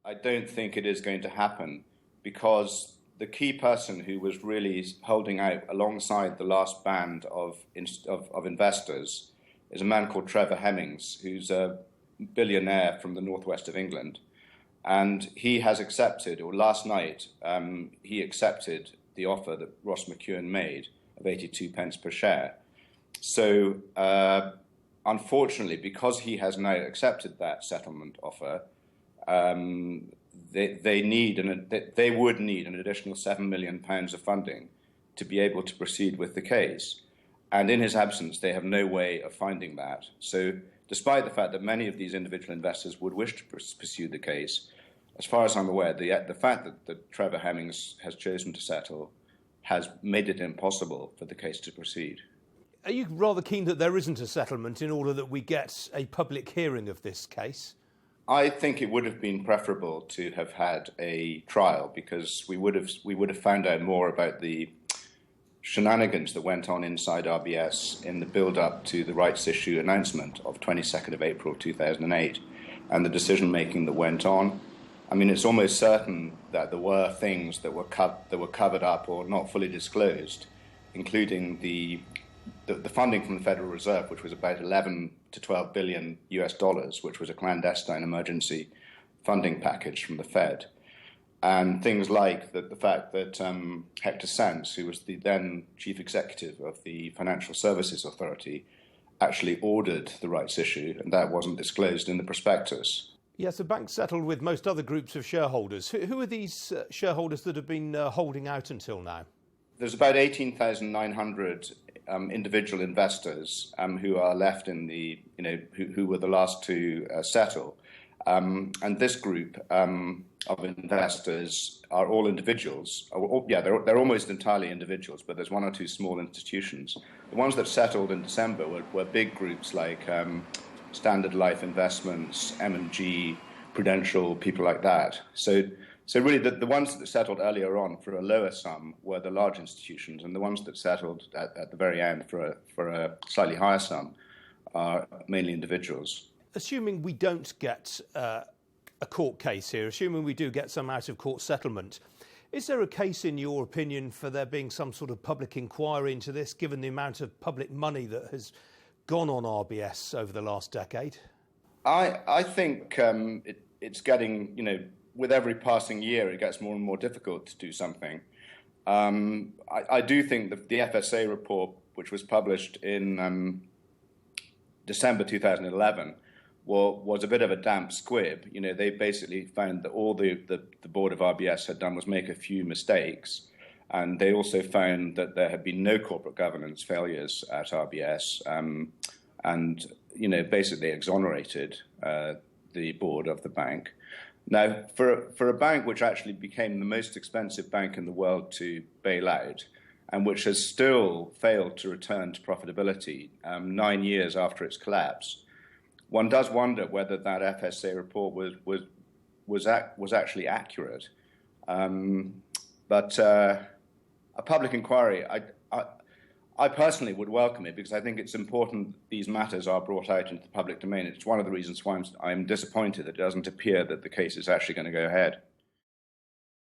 I don't think it is going to happen because the key person who was really holding out alongside the last band of investors is a man called Trevor Hemmings, who's a billionaire from the northwest of England. And he has accepted, or last night, he accepted the offer that Ross McEwen made of 82 pence per share. So, unfortunately, because he has now accepted that settlement offer, they would need an additional £7 million of funding to be able to proceed with the case. And in his absence, they have no way of finding that. So despite the fact that many of these individual investors would wish to pursue the case, as far as I'm aware, the fact that Trevor Hemmings has chosen to settle has made it impossible for the case to proceed. Are you rather keen that there isn't a settlement in order that we get a public hearing of this case? I think it would have been preferable to have had a trial because we would have found out more about the shenanigans that went on inside RBS in the build-up to the rights issue announcement of 22nd of April 2008 and the decision-making that went on. I mean, it's almost certain that there were things that were covered up or not fully disclosed, including the funding from the Federal Reserve, which was about 11 to 12 billion US dollars, which was a clandestine emergency funding package from the Fed. And things like the fact that Hector Sands, who was the then chief executive of the Financial Services Authority, actually ordered the rights issue, and that wasn't disclosed in the prospectus. Yes, the bank settled with most other groups of shareholders. Who are these shareholders that have been holding out until now? There's about 18,900 individual investors who are left in the, who were the last to settle. And this group of investors are all individuals. They're almost entirely individuals, but there's one or two small institutions. The ones that settled in December were big groups like Standard Life Investments, M&G, Prudential, people like that. So really the ones that settled earlier on for a lower sum were the large institutions, and the ones that settled at the very end for a slightly higher sum are mainly individuals. Assuming we don't get a court case here, assuming we do get some out-of-court settlement, is there a case, in your opinion, for there being some sort of public inquiry into this, given the amount of public money that has gone on RBS over the last decade? I think it's getting, with every passing year, it gets more and more difficult to do something. I do think that the FSA report, which was published in December 2011, was a bit of a damp squib. They basically found that all the board of RBS had done was make a few mistakes. And they also found that there had been no corporate governance failures at RBS and basically exonerated the board of the bank. Now, for a bank which actually became the most expensive bank in the world to bail out and which has still failed to return to profitability 9 years after its collapse, one does wonder whether that FSA report was actually accurate. But a public inquiry, I personally would welcome it because I think it's important these matters are brought out into the public domain. It's one of the reasons why I'm disappointed that it doesn't appear that the case is actually going to go ahead.